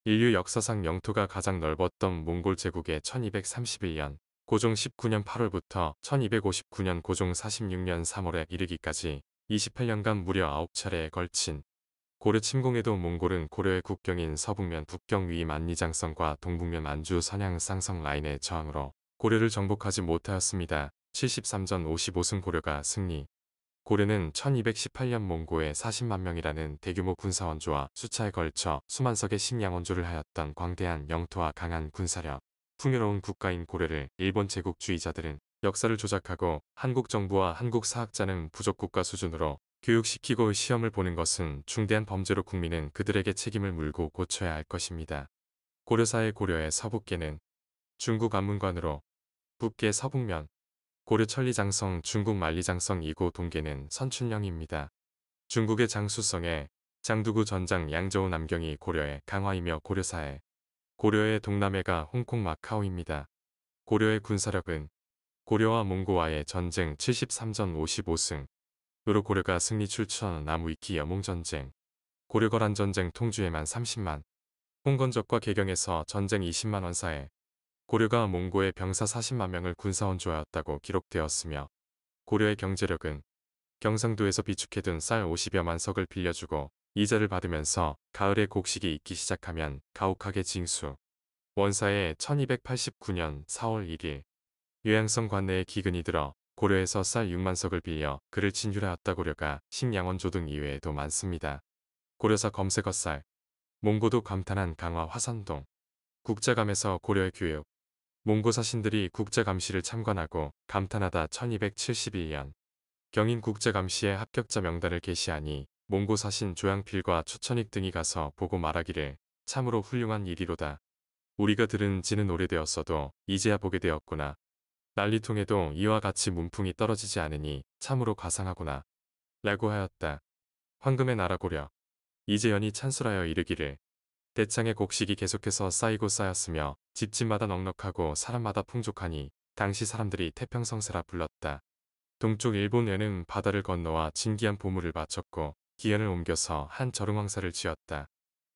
인류 역사상 영토가 가장 넓었던 몽골 제국의 1231년 고종 19년 8월부터 1259년 고종 46년 3월에 이르기까지 28년간 무려 9차례에 걸친 고려 침공에도 몽골은 고려의 국경인 서북면 북경 위 만리장성과 동북면 안주 선양 쌍성 라인의 저항으로 고려를 정복하지 못하였습니다. 73전 55승 고려가 승리. 고려는 1218년 몽고에 40만 명이라는 대규모 군사원조와 수차에 걸쳐 수만 석의 식량원조를 하였던 광대한 영토와 강한 군사력, 풍요로운 국가인 고려를 일본 제국주의자들은 역사를 조작하고 한국 정부와 한국 사학자는 부족국가 수준으로 교육시키고 시험을 보는 것은 중대한 범죄로 국민은 그들에게 책임을 물고 고쳐야 할 것입니다. 고려사의 고려의 서북계는 중국 압문관으로 북계 서북면 고려 천리장성 중국 만리장성 이고 동계는 선춘령입니다. 중국의 장수성에 장두구 전장 양저우 남경이 고려의 강화이며 고려사에 고려의 동남해가 홍콩 마카오입니다. 고려의 군사력은 고려와 몽고와의 전쟁 73전 55승 으로 고려가 승리 출천 나무위키 여몽전쟁 고려거란 전쟁 통주에만 30만 홍건적과 개경에서 전쟁 20만 원사에 고려가 몽고의 병사 40만 명을 군사원조하였다고 기록되었으며 고려의 경제력은 경상도에서 비축해둔 쌀 50여만 석을 빌려주고 이자를 받으면서 가을에 곡식이 익기 시작하면 가혹하게 징수. 원사에 1289년 4월 1일 요양성 관내에 기근이 들어 고려에서 쌀 6만 석을 빌려 그를 진출하였다. 고려가 식량원조 등 이외에도 많습니다. 고려사 검색어쌀 몽고도 감탄한 강화 화산동 국자감에서 고려의 교육 몽고 사신들이 국자감시를 참관하고 감탄하다 1271년 경인 국자감시의 합격자 명단을 게시하니 몽고 사신 조양필과 추천익 등이 가서 보고 말하기를 참으로 훌륭한 일이로다. 우리가 들은 지는 오래되었어도 이제야 보게 되었구나. 난리통에도 이와 같이 문풍이 떨어지지 않으니 참으로 가상하구나. 라고 하였다. 황금의 나라 고려 이재현이 찬술하여 이르기를 대창의 곡식이 계속해서 쌓이고 쌓였으며 집집마다 넉넉하고 사람마다 풍족하니 당시 사람들이 태평성세라 불렀다. 동쪽 일본에는 바다를 건너와 진기한 보물을 바쳤고 기현을 옮겨서 한 절흥왕사를 지었다.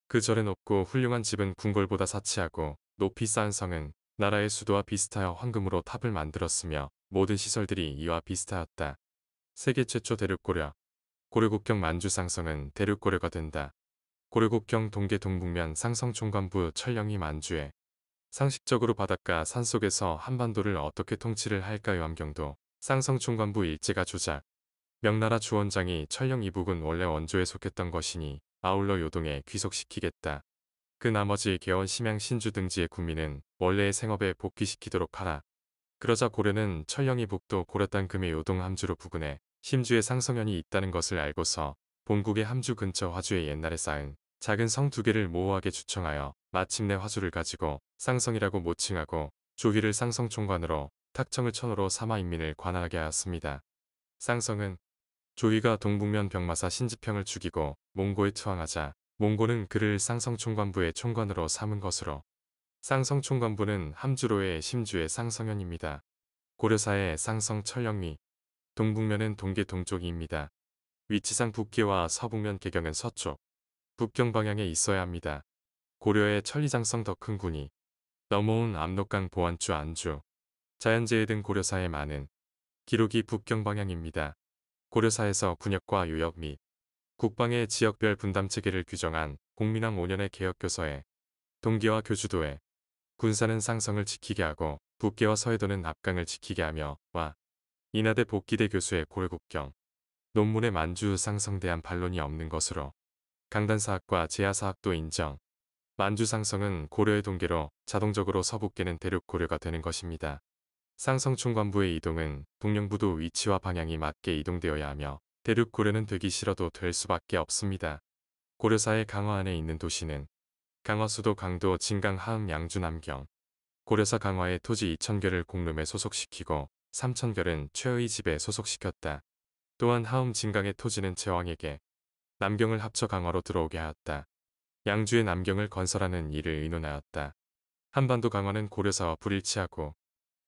그 절에 높고 훌륭한 집은 궁궐보다 사치하고 높이 쌓은 성은 나라의 수도와 비슷하여 황금으로 탑을 만들었으며 모든 시설들이 이와 비슷하였다. 세계 최초 대륙고려 고려국경 만주상성은 대륙고려가 된다. 고려국경 동계 동북면 상성총관부 철령이 만주에 상식적으로 바닷가 산속에서 한반도를 어떻게 통치를 할까요? 함경도 상성총관부 일제가 조작 명나라 주원장이 철령 이북은 원래 원조에 속했던 것이니 아울러 요동에 귀속시키겠다. 그 나머지 개원 심양 신주 등지의 군민은 원래의 생업에 복귀시키도록 하라. 그러자 고려는 철령이 북도 고려 땅 금의 요동 함주로 부근에 심주에 상성현이 있다는 것을 알고서 본국의 함주 근처 화주에 옛날에 쌓은 작은 성 두 개를 모호하게 주청하여 마침내 화주를 가지고 쌍성이라고 모칭하고 조휘를 쌍성총관으로 탁청을 천호로 삼아 인민을 관할하게 하였습니다. 쌍성은 조휘가 동북면 병마사 신지평을 죽이고 몽고에 투항하자 몽고는 그를 쌍성총관부의 총관으로 삼은 것으로 쌍성총관부는 함주로의 심주의 쌍성현입니다. 고려사의 쌍성 철령위 동북면은 동계 동쪽입니다. 위치상 북계와 서북면 개경은 서쪽 북경 방향에 있어야 합니다. 고려의 천리장성 더 큰 군이 넘어온 압록강 보안주 안주 자연재해 등 고려사의 많은 기록이 북경 방향입니다. 고려사에서 군역과 유역 및 국방의 지역별 분담체계를 규정한 공민왕 5년의 개혁교서에 동계와 교주도에 군사는 상성을 지키게 하고 북계와 서해도는 압강을 지키게 하며 와 인하대 복기대 교수의 고려국경 논문에 만주 상성대한 반론이 없는 것으로 강단사학과 제하사학도 인정. 만주 상성은 고려의 동계로 자동적으로 서북계는 대륙 고려가 되는 것입니다. 상성총관부의 이동은 동령부도 위치와 방향이 맞게 이동되어야 하며 대륙 고려는 되기 싫어도 될 수밖에 없습니다. 고려사의 강화 안에 있는 도시는 강화수도 강도 진강 하흥 양주 남경 고려사 강화의 토지 2,000결을 공름에 소속시키고 3,000결은 최의 집에 소속시켰다. 또한 하흥 진강의 토지는 제왕에게 남경을 합쳐 강화로 들어오게 하였다. 양주의 남경을 건설하는 일을 의논하였다. 한반도 강화는 고려사와 불일치하고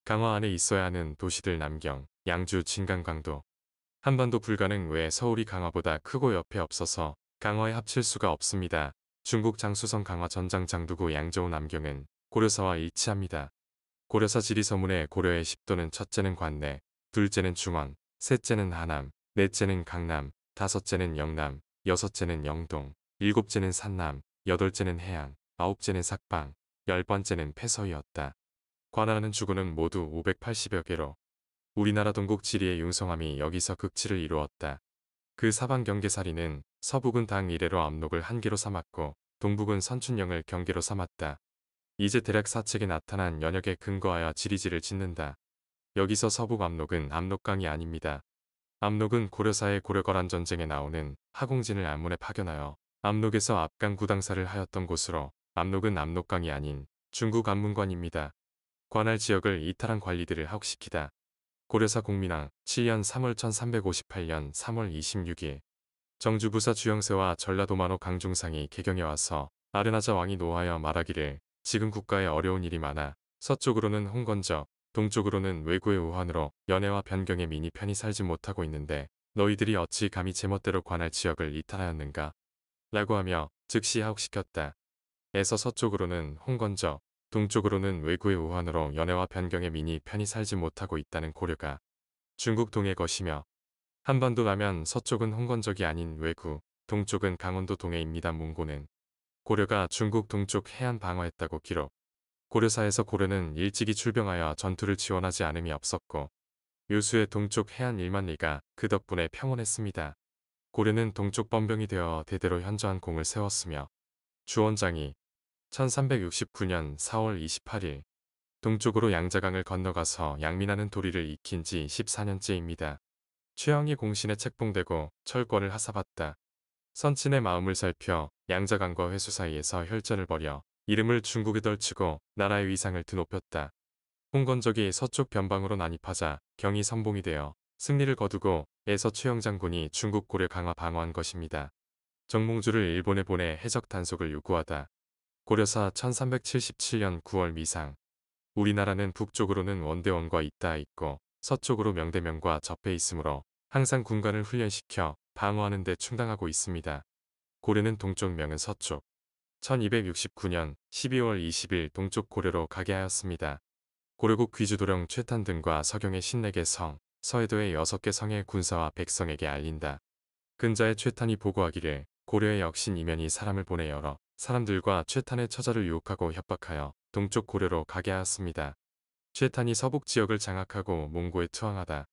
강화 안에 있어야 하는 도시들 남경, 양주, 진강, 강도. 한반도 불가능 외 서울이 강화보다 크고 옆에 없어서 강화에 합칠 수가 없습니다. 중국 장수성 강화 전장 장두구 양저우 남경은 고려사와 일치합니다. 고려사 지리서문에 고려의 10도는 첫째는 관내, 둘째는 중원, 셋째는 하남, 넷째는 강남, 다섯째는 영남, 여섯째는 영동, 일곱째는 산남, 여덟째는 해안, 아홉째는 삭방, 열번째는 패서이었다. 관할하는 주구는 모두 580여 개로 우리나라 동국 지리의 융성함이 여기서 극치를 이루었다. 그 사방 경계살이는 서북은 당 이래로 압록을 한 개로 삼았고 동북은 선춘령을 경계로 삼았다. 이제 대략 사책에 나타난 연역에 근거하여 지리지를 짓는다. 여기서 서북 압록은 압록강이 아닙니다. 압록은 고려사의 고려거란 전쟁에 나오는 하공진을 안문에 파견하여 압록에서 압강 구당사를 하였던 곳으로 압록은 압록강이 아닌 중국 압문관입니다. 관할 지역을 이탈한 관리들을 하옥시키다. 고려사 공민왕 7년 3월 1358년 3월 26일 정주부사 주영세와 전라도만호 강중상이 개경에 와서 아르나자 왕이 노하여 말하기를 지금 국가에 어려운 일이 많아 서쪽으로는 홍건적, 동쪽으로는 왜구의 우환으로 연해와 변경의 민이 편히 살지 못하고 있는데 너희들이 어찌 감히 제멋대로 관할 지역을 이탈하였는가? 라고 하며 즉시 하옥시켰다. 에서 서쪽으로는 홍건적, 동쪽으로는 왜구의 우환으로 연해와 변경의 민이 편히 살지 못하고 있다는 고려가 중국 동의 것이며 한반도 라면 서쪽은 홍건적이 아닌 왜구, 동쪽은 강원도 동해입니다. 문고는 고려가 중국 동쪽 해안 방어했다고 기록. 고려사에서 고려는 일찍이 출병하여 전투를 지원하지 않음이 없었고 요수의 동쪽 해안 1만 리가 그 덕분에 평온했습니다. 고려는 동쪽 번병이 되어 대대로 현저한 공을 세웠으며 주원장이 1369년 4월 28일 동쪽으로 양자강을 건너가서 양민하는 도리를 익힌 지 14년째입니다. 최영이 공신에 책봉되고 철권을 하사받다. 선친의 마음을 살펴 양자강과 회수 사이에서 혈전을 벌여 이름을 중국에 덜치고 나라의 위상을 드높였다. 홍건적이 서쪽 변방으로 난입하자 경이 선봉이 되어 승리를 거두고 에서 최영 장군이 중국 고려 강화 방어한 것입니다. 정몽주를 일본에 보내 해적 단속을 요구하다. 고려사 1377년 9월 미상 우리나라는 북쪽으로는 원대원과 있다 있고 서쪽으로 명대명과 접해 있으므로 항상 군관을 훈련시켜 방어하는 데 충당하고 있습니다. 고려는 동쪽 명은 서쪽 1269년 12월 20일 동쪽 고려로 가게 하였습니다. 고려국 귀주도령 최탄 등과 서경의 14개 성, 서해도의 6개 성의 군사와 백성에게 알린다. 근자의 최탄이 보고하기를 고려의 역신 이면이 사람을 보내 여러 사람들과 최탄의 처자를 유혹하고 협박하여 동쪽 고려로 가게 하였습니다. 최탄이 서북 지역을 장악하고 몽고에 투항하다.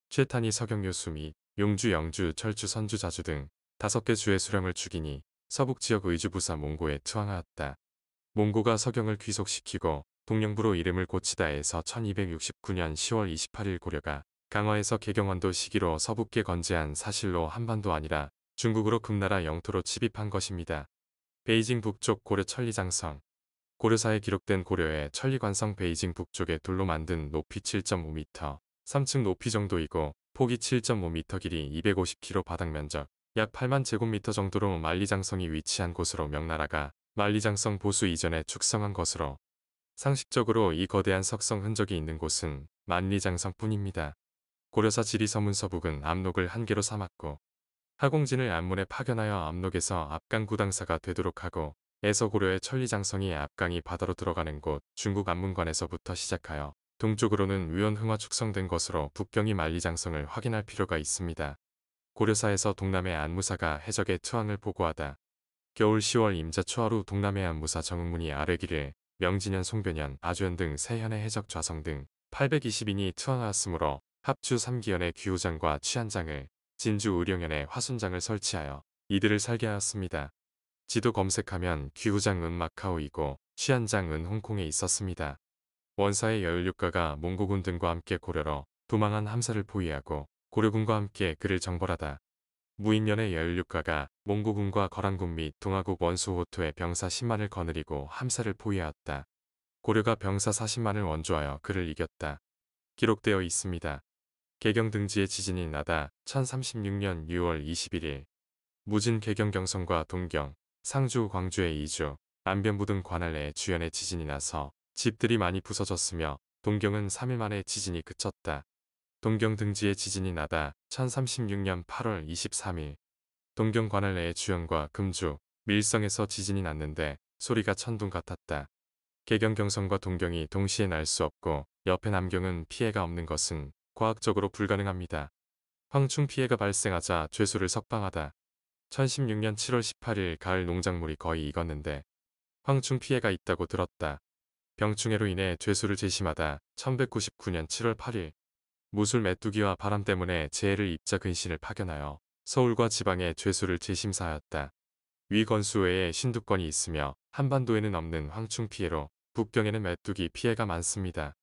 최탄이 서경요수 및 용주, 영주, 철주, 선주, 자주 등 5개 주의 수령을 죽이니 서북 지역 의주부사 몽고에 투항하였다. 몽고가 서경을 귀속시키고 동령부로 이름을 고치다 해서 1269년 10월 28일 고려가 강화에서 개경원도 시기로 서북계 건재한 사실로 한반도 아니라 중국으로 금나라 영토로 침입한 것입니다. 베이징 북쪽 고려 천리장성 고려사에 기록된 고려의 천리관성 베이징 북쪽에 돌로 만든 높이 7.5m, 3층 높이 정도이고 폭이 7.5m, 길이 250km, 바닥 면적 약 8만 제곱미터 정도로 만리장성이 위치한 곳으로 명나라가 만리장성 보수 이전에 축성한 것으로 상식적으로 이 거대한 석성 흔적이 있는 곳은 만리장성뿐입니다. 고려사 지리서문 서북은 압록을 한 개로 삼았고 하공진을 안문에 파견하여 압록에서 압강구당사가 되도록 하고 에서 고려의 천리장성이 압강이 바다로 들어가는 곳 중국 압문관에서부터 시작하여 동쪽으로는 위원흥화 축성된 것으로 북경이 만리장성을 확인할 필요가 있습니다. 고려사에서 동남해 안무사가 해적의 투항을 보고하다. 겨울 10월 임자 초하루 동남해 안무사 정응문이 아뢰기를 명진현, 송변현, 아주현 등 세현의 해적 좌성 등 820인이 투항하였으므로 합주 3기현의 귀호장과 취한장을 진주 의령현의 화순장을 설치하여 이들을 살게 하였습니다. 지도 검색하면 귀호장은 마카오이고 취한장은 홍콩에 있었습니다. 원사의 여율육가가 몽고군 등과 함께 고려로 도망한 함사를 포위하고 고려군과 함께 그를 정벌하다. 무인년의 여율육가가 몽고군과 거란군 및 동아국 원수 호토의 병사 10만을 거느리고 함사를 포위하였다. 고려가 병사 40만을 원조하여 그를 이겼다. 기록되어 있습니다. 개경 등지의 지진이 나다 1036년 6월 21일 무진 개경 경성과 동경, 상주, 광주의 이주, 안변부 등 관할 내 주연의 지진이 나서 집들이 많이 부서졌으며 동경은 3일 만에 지진이 그쳤다. 동경 등지의 지진이 나다 1036년 8월 23일 동경 관할 내의 주연과 금주, 밀성에서 지진이 났는데 소리가 천둥 같았다. 개경 경성과 동경이 동시에 날 수 없고 옆에 남경은 피해가 없는 것은 과학적으로 불가능합니다. 황충 피해가 발생하자 죄수를 석방하다. 1016년 7월 18일 가을 농작물이 거의 익었는데 황충 피해가 있다고 들었다. 병충해로 인해 죄수를 재심하다 1199년 7월 8일 무술 메뚜기와 바람 때문에 재해를 입자 근신을 파견하여 서울과 지방에 죄수를 재심사하였다. 위 건수 외에 신두권이 있으며 한반도에는 없는 황충 피해로 북경에는 메뚜기 피해가 많습니다.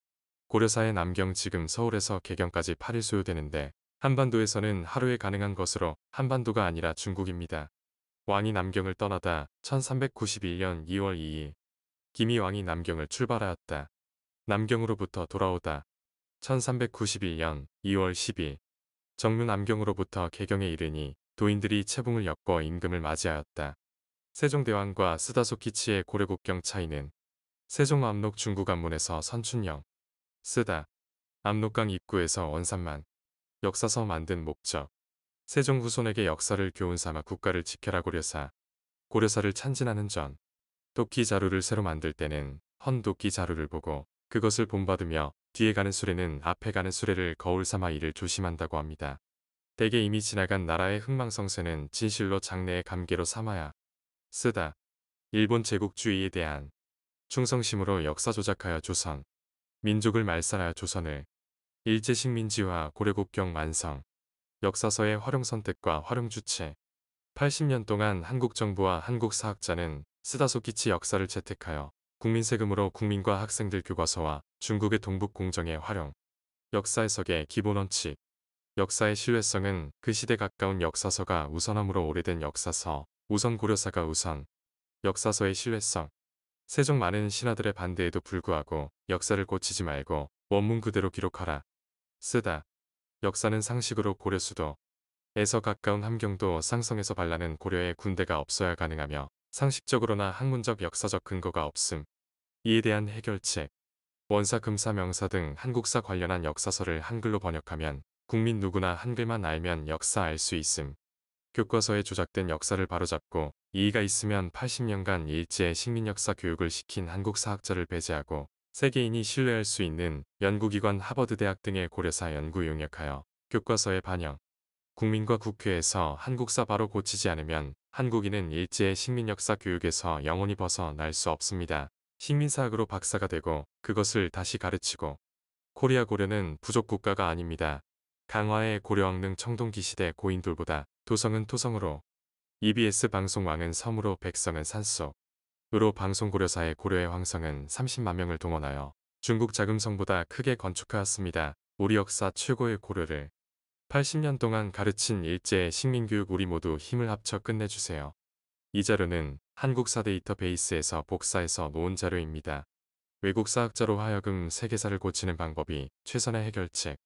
고려사의 남경 지금 서울에서 개경까지 8일 소요되는데 한반도에서는 하루에 가능한 것으로 한반도가 아니라 중국입니다. 왕이 남경을 떠나다 1391년 2월 2일 김희 왕이 남경을 출발하였다. 남경으로부터 돌아오다 1391년 2월 10일 정묘 남경으로부터 개경에 이르니 도인들이 채붕을 엮어 임금을 맞이하였다. 세종대왕과 스다소키치의 고려국경 차이는 세종 압록 중국안문에서 선춘령 쓰다 압록강 입구에서 원산만 역사서 만든 목적 세종 후손에게 역사를 교훈삼아 국가를 지켜라 고려사 고려사를 찬진하는 전 도끼 자루를 새로 만들 때는 헌 도끼 자루를 보고 그것을 본받으며 뒤에 가는 수레는 앞에 가는 수레를 거울 삼아 이를 조심한다고 합니다. 대개 이미 지나간 나라의 흥망성쇠는 진실로 장래의 감개로 삼아야 쓰다. 일본 제국주의에 대한 충성심으로 역사 조작하여 조선 민족을 말살하여 조선을 일제식민지화 고려국경 완성 역사서의 활용 선택과 활용 주체 80년 동안 한국 정부와 한국 사학자는 스다소키치 역사를 채택하여 국민 세금으로 국민과 학생들 교과서와 중국의 동북 공정의 활용 역사 해석의 기본 원칙 역사의 신뢰성은 그 시대 가까운 역사서가 우선함으로 오래된 역사서 우선 고려사가 우선 역사서의 신뢰성 세종 많은 신하들의 반대에도 불구하고 역사를 고치지 말고 원문 그대로 기록하라. 쓰다. 역사는 상식으로 고려 수도에서 가까운 함경도 쌍성에서 발라는 고려의 군대가 없어야 가능하며 상식적으로나 학문적 역사적 근거가 없음. 이에 대한 해결책 원사 금사 명사 등 한국사 관련한 역사서를 한글로 번역하면 국민 누구나 한글만 알면 역사 알 수 있음. 교과서에 조작된 역사를 바로잡고 이의가 있으면 80년간 일제의 식민역사 교육을 시킨 한국 사학자를 배제하고 세계인이 신뢰할 수 있는 연구기관 하버드대학 등의 고려사 연구 용역하여 교과서에 반영. 국민과 국회에서 한국사 바로 고치지 않으면 한국인은 일제의 식민역사 교육에서 영원히 벗어날 수 없습니다. 식민사학으로 박사가 되고 그것을 다시 가르치고 코리아 고려는 부족 국가가 아닙니다. 강화의 고려왕릉 청동기시대 고인돌보다 도성은 토성으로 EBS 방송왕은 섬으로 백성은 산속으로 방송고려사의 고려의 황성은 30만 명을 동원하여 중국 자금성보다 크게 건축하였습니다. 우리 역사 최고의 고려를 80년 동안 가르친 일제의 식민교육 우리 모두 힘을 합쳐 끝내주세요. 이 자료는 한국사 데이터베이스에서 복사해서 놓은 자료입니다. 외국 사학자로 하여금 세계사를 고치는 방법이 최선의 해결책